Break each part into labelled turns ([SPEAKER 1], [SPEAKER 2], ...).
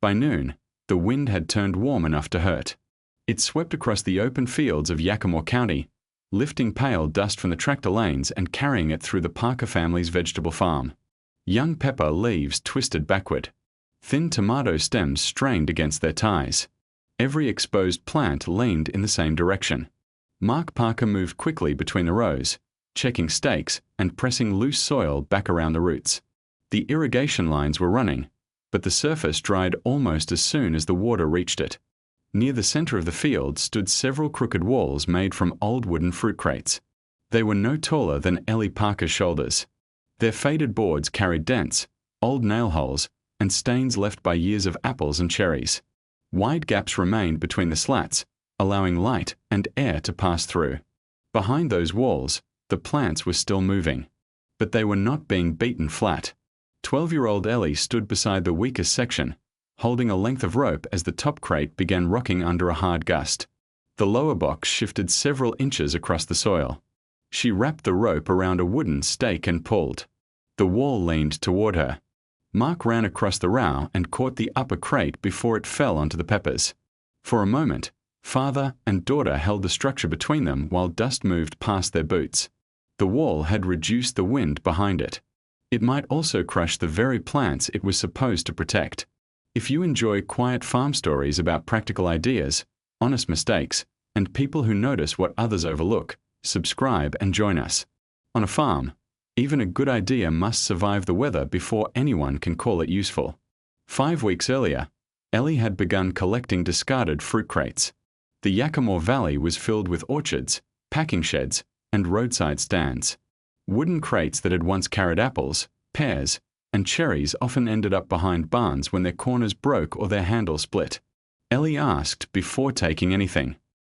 [SPEAKER 1] By noon, the wind had turned warm enough to hurt. It swept across the open fields of Yakima County, lifting pale dust from the tractor lanes and carrying it through the Parker family's vegetable farm. Young pepper leaves twisted backward. Thin tomato stems strained against their ties. Every exposed plant leaned in the same direction. Mark Parker moved quickly between the rows, checking stakes and pressing loose soil back around the roots. The irrigation lines were running, but the surface dried almost as soon as the water reached it. Near the center of the field stood several crooked walls made from old wooden fruit crates. They were no taller than Ellie Parker's shoulders. Their faded boards carried dents, old nail holes, and stains left by years of apples and cherries. Wide gaps remained between the slats, allowing light and air to pass through. Behind those walls, the plants were still moving, but they were not being beaten flat. 12-year-old Ellie stood beside the weakest section, holding a length of rope as the top crate began rocking under a hard gust. The lower box shifted several inches across the soil. She wrapped the rope around a wooden stake and pulled. The wall leaned toward her. Mark ran across the row and caught the upper crate before it fell onto the peppers. For a moment, father and daughter held the structure between them while dust moved past their boots. The wall had reduced the wind behind it. It might also crush the very plants it was supposed to protect. If you enjoy quiet farm stories about practical ideas, honest mistakes, and people who notice what others overlook, subscribe and join us. On a farm, even a good idea must survive the weather before anyone can call it useful. 5 weeks earlier, Ellie had begun collecting discarded fruit crates. The Yakima Valley was filled with orchards, packing sheds, and roadside stands. Wooden crates that had once carried apples, pears, and cherries often ended up behind barns when their corners broke or their handle split. Ellie asked before taking anything.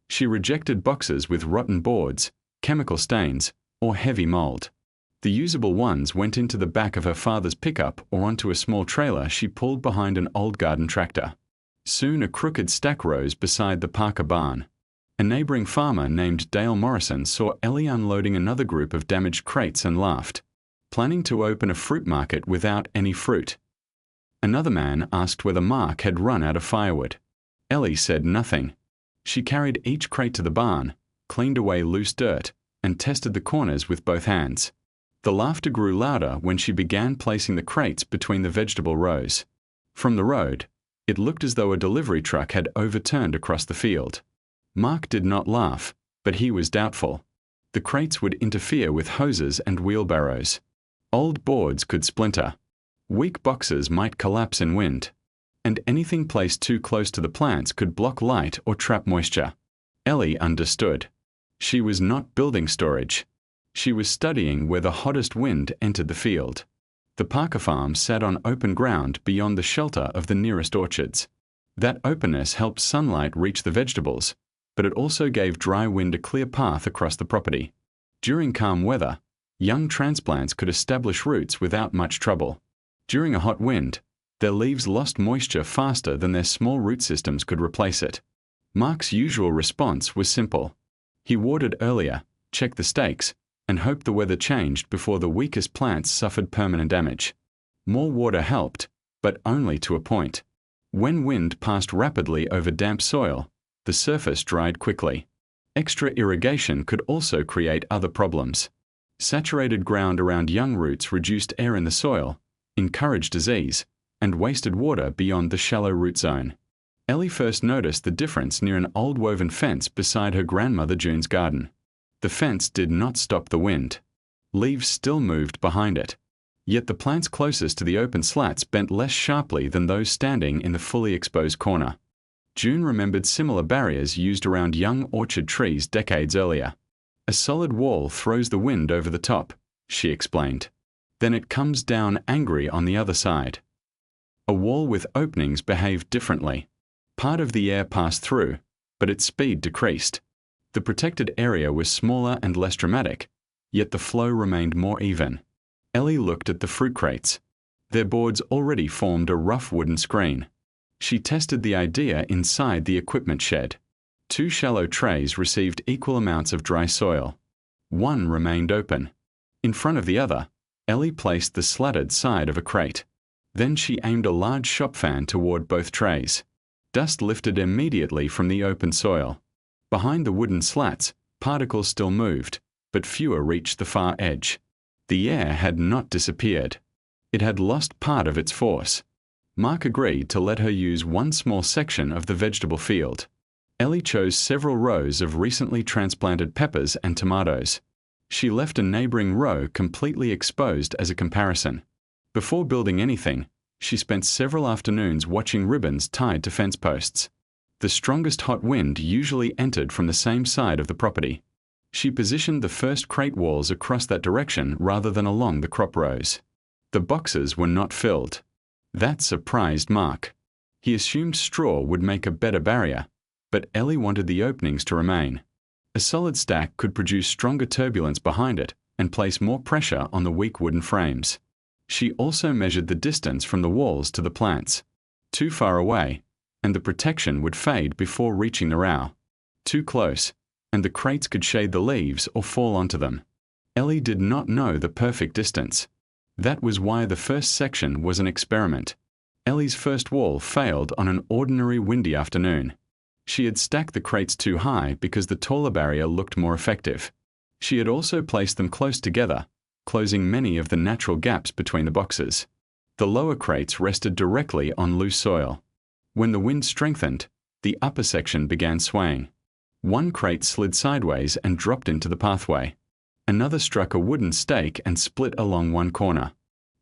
[SPEAKER 1] She rejected boxes with rotten boards, chemical stains, or heavy mold. The usable ones went into the back of her father's pickup or onto a small trailer she pulled behind an old garden tractor. Soon a crooked stack rose beside the Parker barn. A neighboring farmer named Dale Morrison saw Ellie unloading another group of damaged crates and laughed, planning to open a fruit market without any fruit. Another man asked whether Mark had run out of firewood. Ellie said nothing. She carried each crate to the barn, cleaned away loose dirt, and tested the corners with both hands. The laughter grew louder when she began placing the crates between the vegetable rows. From the road, it looked as though a delivery truck had overturned across the field. Mark did not laugh, but he was doubtful. The crates would interfere with hoses and wheelbarrows. Old boards could splinter. Weak boxes might collapse in wind. And anything placed too close to the plants could block light or trap moisture. Ellie understood. She was not building storage. She was studying where the hottest wind entered the field. The Parker farm sat on open ground beyond the shelter of the nearest orchards. That openness helped sunlight reach the vegetables, but it also gave dry wind a clear path across the property. During calm weather, young transplants could establish roots without much trouble. During a hot wind, their leaves lost moisture faster than their small root systems could replace it. Mark's usual response was simple. He watered earlier, checked the stakes, and hoped the weather changed before the weakest plants suffered permanent damage. More water helped, but only to a point. When wind passed rapidly over damp soil, the surface dried quickly. Extra irrigation could also create other problems. Saturated ground around young roots reduced air in the soil, encouraged disease, and wasted water beyond the shallow root zone. Ellie first noticed the difference near an old woven fence beside her grandmother June's garden. The fence did not stop the wind. Leaves still moved behind it. Yet the plants closest to the open slats bent less sharply than those standing in the fully exposed corner. June remembered similar barriers used around young orchard trees decades earlier. A solid wall throws the wind over the top, she explained. Then it comes down angry on the other side. A wall with openings behaved differently. Part of the air passed through, but its speed decreased. The protected area was smaller and less dramatic, yet the flow remained more even. Ellie looked at the fruit crates. Their boards already formed a rough wooden screen. She tested the idea inside the equipment shed. 2 shallow trays received equal amounts of dry soil. One remained open. In front of the other, Ellie placed the slatted side of a crate. Then she aimed a large shop fan toward both trays. Dust lifted immediately from the open soil. Behind the wooden slats, particles still moved, but fewer reached the far edge. The air had not disappeared. It had lost part of its force. Mark agreed to let her use one small section of the vegetable field. Ellie chose several rows of recently transplanted peppers and tomatoes. She left a neighboring row completely exposed as a comparison. Before building anything, she spent several afternoons watching ribbons tied to fence posts. The strongest hot wind usually entered from the same side of the property. She positioned the first crate walls across that direction rather than along the crop rows. The boxes were not filled. That surprised Mark. He assumed straw would make a better barrier, but Ellie wanted the openings to remain. A solid stack could produce stronger turbulence behind it and place more pressure on the weak wooden frames. She also measured the distance from the walls to the plants. Too far away, and the protection would fade before reaching the row. Too close, and the crates could shade the leaves or fall onto them. Ellie did not know the perfect distance. That was why the first section was an experiment. Ellie's first wall failed on an ordinary windy afternoon. She had stacked the crates too high because the taller barrier looked more effective. She had also placed them close together, closing many of the natural gaps between the boxes. The lower crates rested directly on loose soil. When the wind strengthened, the upper section began swaying. One crate slid sideways and dropped into the pathway. Another struck a wooden stake and split along one corner.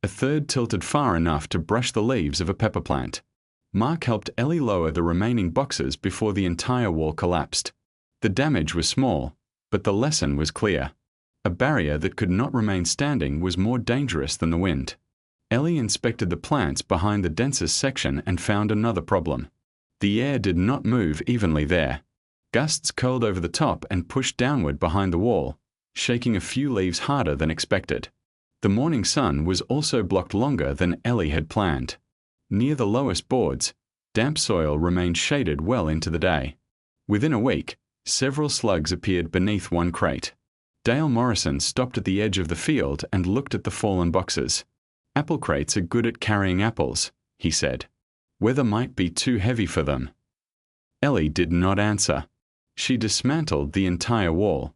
[SPEAKER 1] A third tilted far enough to brush the leaves of a pepper plant. Mark helped Ellie lower the remaining boxes before the entire wall collapsed. The damage was small, but the lesson was clear. A barrier that could not remain standing was more dangerous than the wind. Ellie inspected the plants behind the densest section and found another problem. The air did not move evenly there. Gusts curled over the top and pushed downward behind the wall, shaking a few leaves harder than expected. The morning sun was also blocked longer than Ellie had planned. Near the lowest boards, damp soil remained shaded well into the day. Within a week, several slugs appeared beneath one crate. Dale Morrison stopped at the edge of the field and looked at the fallen boxes. "Apple crates are good at carrying apples," he said. "Weather might be too heavy for them." Ellie did not answer. She dismantled the entire wall.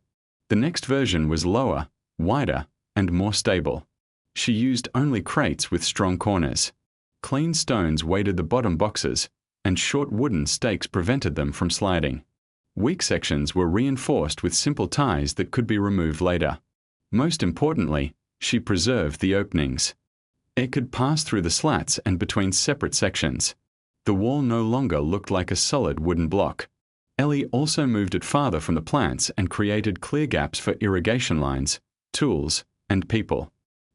[SPEAKER 1] The next version was lower, wider, and more stable. She used only crates with strong corners. Clean stones weighted the bottom boxes, and short wooden stakes prevented them from sliding. Weak sections were reinforced with simple ties that could be removed later. Most importantly, she preserved the openings. Air could pass through the slats and between separate sections. The wall no longer looked like a solid wooden block. Ellie also moved it farther from the plants and created clear gaps for irrigation lines, tools, and people.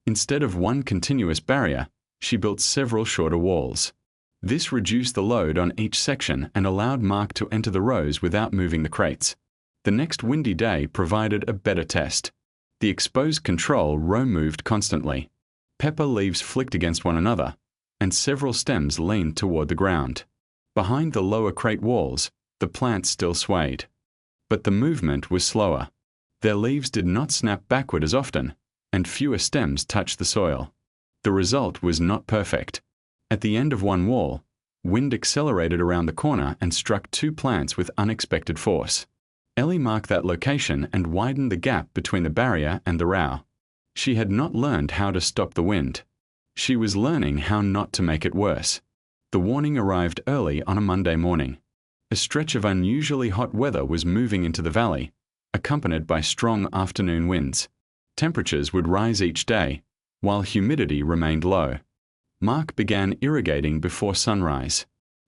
[SPEAKER 1] Instead of one continuous barrier, she built several shorter walls. This reduced the load on each section and allowed Mark to enter the rows without moving the crates. The next windy day provided a better test. The exposed control row moved constantly. Pepper leaves flicked against one another, and several stems leaned toward the ground. Behind the lower crate walls, the plants still swayed. But the movement was slower. Their leaves did not snap backward as often, and fewer stems touched the soil. The result was not perfect. At the end of one wall, wind accelerated around the corner and struck two plants with unexpected force. Ellie marked that location and widened the gap between the barrier and the row. She had not learned how to stop the wind. She was learning how not to make it worse. The warning arrived early on a Monday morning. A stretch of unusually hot weather was moving into the valley, accompanied by strong afternoon winds. Temperatures would rise each day, while humidity remained low. Mark began irrigating before sunrise.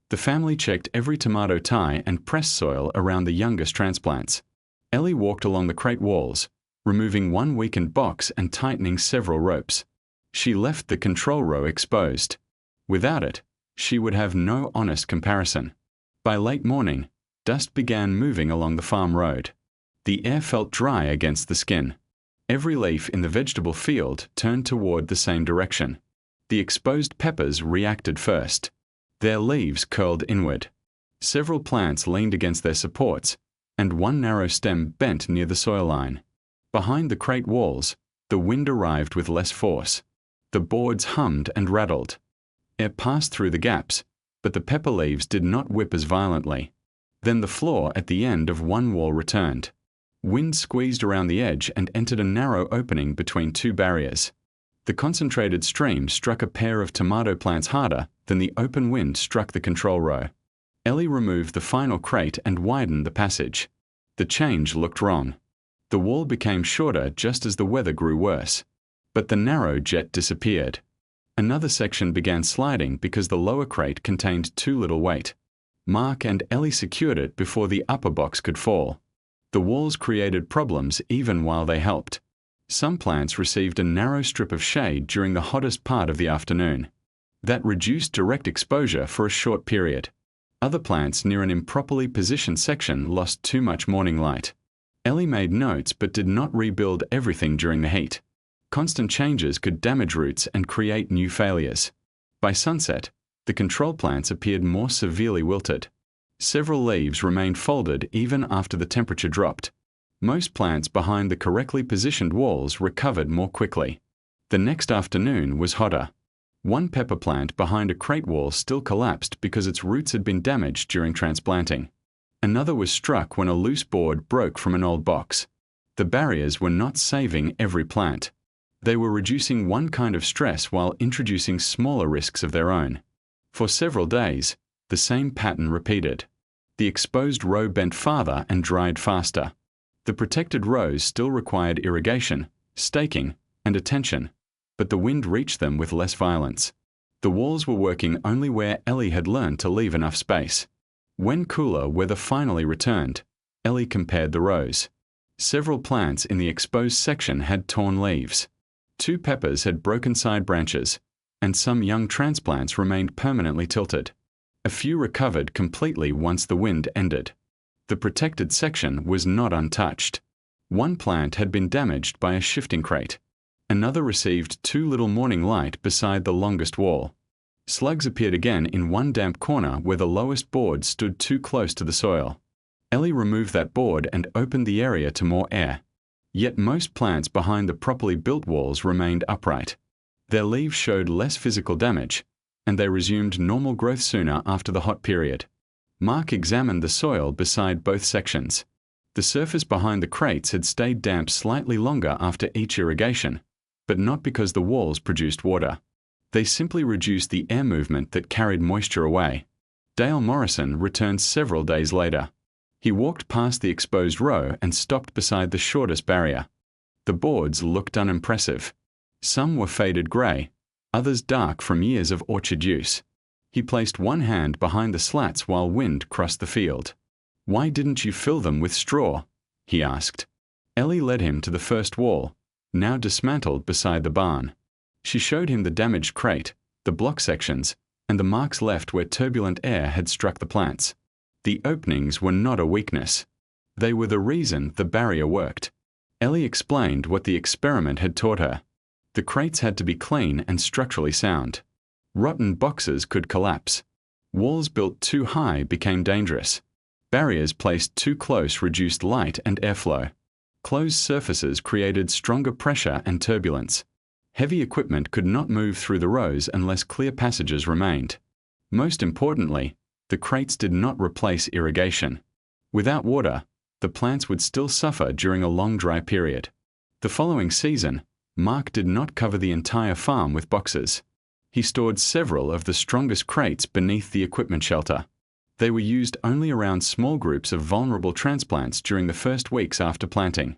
[SPEAKER 1] The family checked every tomato tie and pressed soil around the youngest transplants. Ellie walked along the crate walls, removing one weakened box and tightening several ropes. She left the control row exposed. Without it, she would have no honest comparison. By late morning, dust began moving along the farm road. The air felt dry against the skin. Every leaf in the vegetable field turned toward the same direction. The exposed peppers reacted first. Their leaves curled inward. Several plants leaned against their supports, and one narrow stem bent near the soil line. Behind the crate walls, the wind arrived with less force. The boards hummed and rattled. Air passed through the gaps, but the pepper leaves did not whip as violently. Then the floor at the end of one wall returned. Wind squeezed around the edge and entered a narrow opening between two barriers. The concentrated stream struck a pair of tomato plants harder than the open wind struck the control row. Ellie removed the final crate and widened the passage. The change looked wrong. The wall became shorter just as the weather grew worse. But the narrow jet disappeared. Another section began sliding because the lower crate contained too little weight. Mark and Ellie secured it before the upper box could fall. The walls created problems even while they helped. Some plants received a narrow strip of shade during the hottest part of the afternoon. That reduced direct exposure for a short period. Other plants near an improperly positioned section lost too much morning light. Ellie made notes but did not rebuild everything during the heat. Constant changes could damage roots and create new failures. By sunset, the control plants appeared more severely wilted. Several leaves remained folded even after the temperature dropped. Most plants behind the correctly positioned walls recovered more quickly. The next afternoon was hotter. One pepper plant behind a crate wall still collapsed because its roots had been damaged during transplanting. Another was struck when a loose board broke from an old box. The barriers were not saving every plant. They were reducing one kind of stress while introducing smaller risks of their own. For several days, the same pattern repeated. The exposed row bent farther and dried faster. The protected rows still required irrigation, staking, and attention, but the wind reached them with less violence. The walls were working only where Ellie had learned to leave enough space. When cooler weather finally returned, Ellie compared the rows. Several plants in the exposed section had torn leaves. 2 peppers had broken side branches, and some young transplants remained permanently tilted. A few recovered completely once the wind ended. The protected section was not untouched. One plant had been damaged by a shifting crate. Another received too little morning light beside the longest wall. Slugs appeared again in one damp corner where the lowest board stood too close to the soil. Ellie removed that board and opened the area to more air. Yet most plants behind the properly built walls remained upright. Their leaves showed less physical damage, and they resumed normal growth sooner after the hot period. Mark examined the soil beside both sections. The surface behind the crates had stayed damp slightly longer after each irrigation, but not because the walls produced water. They simply reduced the air movement that carried moisture away. Dale Morrison returned several days later. He walked past the exposed row and stopped beside the shortest barrier. The boards looked unimpressive. Some were faded grey, others dark from years of orchard use. He placed one hand behind the slats while wind crossed the field. "Why didn't you fill them with straw?" he asked. Ellie led him to the first wall, now dismantled beside the barn. She showed him the damaged crate, the block sections, and the marks left where turbulent air had struck the plants. The openings were not a weakness. They were the reason the barrier worked. Ellie explained what the experiment had taught her. The crates had to be clean and structurally sound. Rotten boxes could collapse. Walls built too high became dangerous. Barriers placed too close reduced light and airflow. Closed surfaces created stronger pressure and turbulence. Heavy equipment could not move through the rows unless clear passages remained. Most importantly, the crates did not replace irrigation. Without water, the plants would still suffer during a long dry period. The following season, Mark did not cover the entire farm with boxes. He stored several of the strongest crates beneath the equipment shelter. They were used only around small groups of vulnerable transplants during the first weeks after planting.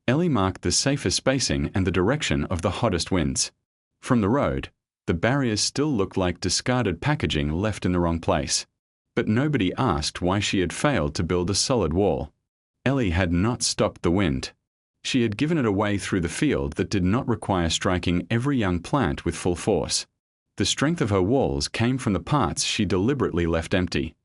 [SPEAKER 1] Ellie marked the safest spacing and the direction of the hottest winds. From the road, the barriers still looked like discarded packaging left in the wrong place. But nobody asked why she had failed to build a solid wall. Ellie had not stopped the wind. She had given it away through the field that did not require striking every young plant with full force. The strength of her walls came from the parts she deliberately left empty.